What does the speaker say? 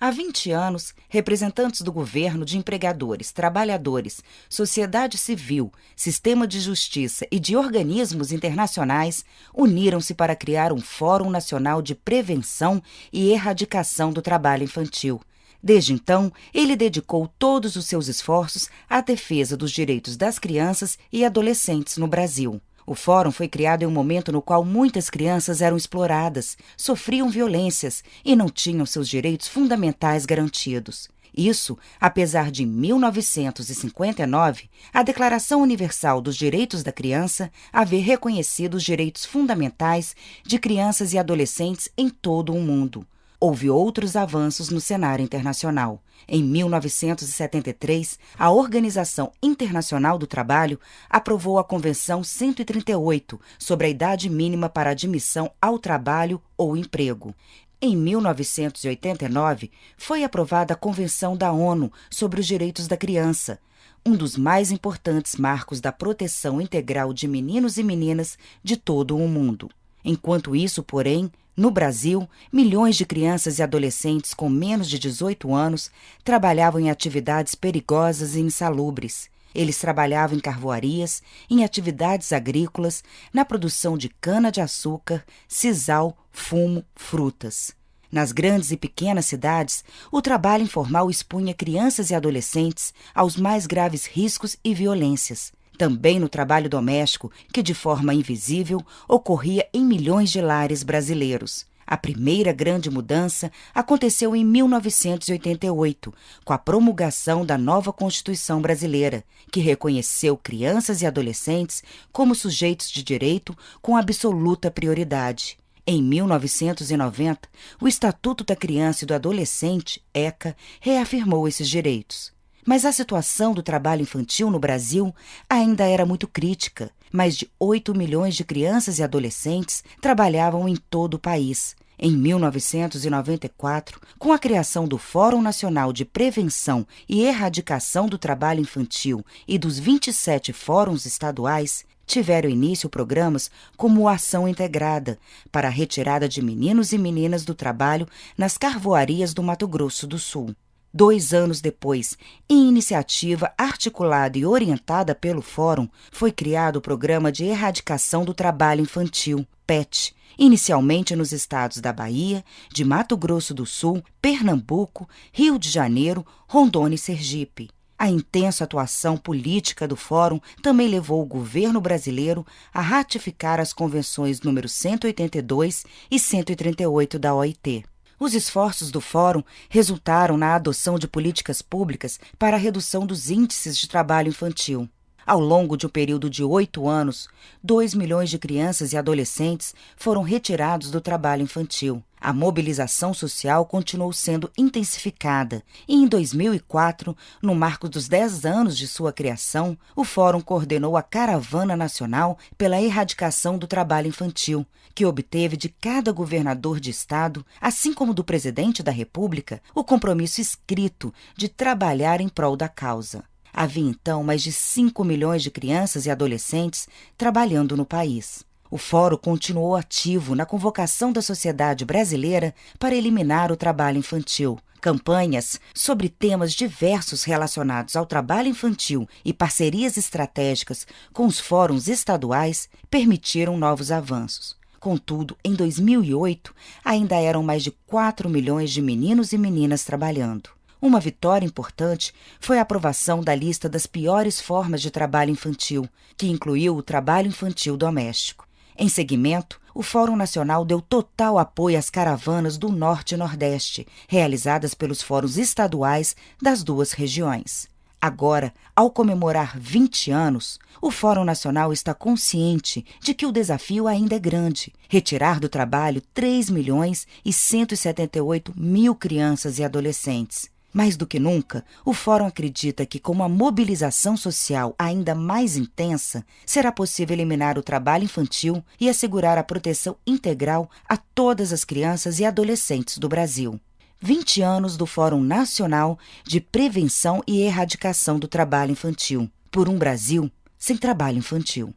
Há 20 anos, representantes do governo, de empregadores, trabalhadores, sociedade civil, sistema de justiça e de organismos internacionais uniram-se para criar um Fórum Nacional de Prevenção e Erradicação do Trabalho Infantil. Desde então, ele dedicou todos os seus esforços à defesa dos direitos das crianças e adolescentes no Brasil. O Fórum foi criado em um momento no qual muitas crianças eram exploradas, sofriam violências e não tinham seus direitos fundamentais garantidos. Isso, apesar de, em 1959, a Declaração Universal dos Direitos da Criança haver reconhecido os direitos fundamentais de crianças e adolescentes em todo o mundo. Houve outros avanços no cenário internacional. Em 1973, a Organização Internacional do Trabalho aprovou a Convenção 138 sobre a idade mínima para admissão ao trabalho ou emprego. Em 1989, foi aprovada a Convenção da ONU sobre os Direitos da Criança, um dos mais importantes marcos da proteção integral de meninos e meninas de todo o mundo. Enquanto isso, porém, no Brasil, milhões de crianças e adolescentes com menos de 18 anos trabalhavam em atividades perigosas e insalubres. Eles trabalhavam em carvoarias, em atividades agrícolas, na produção de cana-de-açúcar, sisal, fumo, frutas. Nas grandes e pequenas cidades, o trabalho informal expunha crianças e adolescentes aos mais graves riscos e violências. Também no trabalho doméstico, que de forma invisível ocorria em milhões de lares brasileiros. A primeira grande mudança aconteceu em 1988, com a promulgação da nova Constituição Brasileira, que reconheceu crianças e adolescentes como sujeitos de direito com absoluta prioridade. Em 1990, o Estatuto da Criança e do Adolescente, ECA, reafirmou esses direitos. Mas a situação do trabalho infantil no Brasil ainda era muito crítica. Mais de 8 milhões de crianças e adolescentes trabalhavam em todo o país. Em 1994, com a criação do Fórum Nacional de Prevenção e Erradicação do Trabalho Infantil e dos 27 fóruns estaduais, tiveram início programas como a Ação Integrada, para a retirada de meninos e meninas do trabalho nas carvoarias do Mato Grosso do Sul. 2 anos depois, em iniciativa articulada e orientada pelo Fórum, foi criado o Programa de Erradicação do Trabalho Infantil, PET, inicialmente nos estados da Bahia, de Mato Grosso do Sul, Pernambuco, Rio de Janeiro, Rondônia e Sergipe. A intensa atuação política do Fórum também levou o governo brasileiro a ratificar as convenções nº 182 e 138 da OIT. Os esforços do Fórum resultaram na adoção de políticas públicas para a redução dos índices de trabalho infantil. Ao longo de um período de 8 anos, 2 milhões de crianças e adolescentes foram retirados do trabalho infantil. A mobilização social continuou sendo intensificada e, em 2004, no marco dos 10 anos de sua criação, o Fórum coordenou a Caravana Nacional pela Erradicação do Trabalho Infantil, que obteve de cada governador de estado, assim como do presidente da República, o compromisso escrito de trabalhar em prol da causa. Havia, então, mais de 5 milhões de crianças e adolescentes trabalhando no país. O Fórum continuou ativo na convocação da sociedade brasileira para eliminar o trabalho infantil. Campanhas sobre temas diversos relacionados ao trabalho infantil e parcerias estratégicas com os fóruns estaduais permitiram novos avanços. Contudo, em 2008, ainda eram mais de 4 milhões de meninos e meninas trabalhando. Uma vitória importante foi a aprovação da lista das piores formas de trabalho infantil, que incluiu o trabalho infantil doméstico. Em seguimento, o Fórum Nacional deu total apoio às caravanas do Norte e Nordeste, realizadas pelos fóruns estaduais das 2 regiões. Agora, ao comemorar 20 anos, o Fórum Nacional está consciente de que o desafio ainda é grande: retirar do trabalho 3 milhões e 178 mil crianças e adolescentes. Mais do que nunca, o Fórum acredita que, com uma mobilização social ainda mais intensa, será possível eliminar o trabalho infantil e assegurar a proteção integral a todas as crianças e adolescentes do Brasil. 20 anos do Fórum Nacional de Prevenção e Erradicação do Trabalho Infantil, por um Brasil sem trabalho infantil.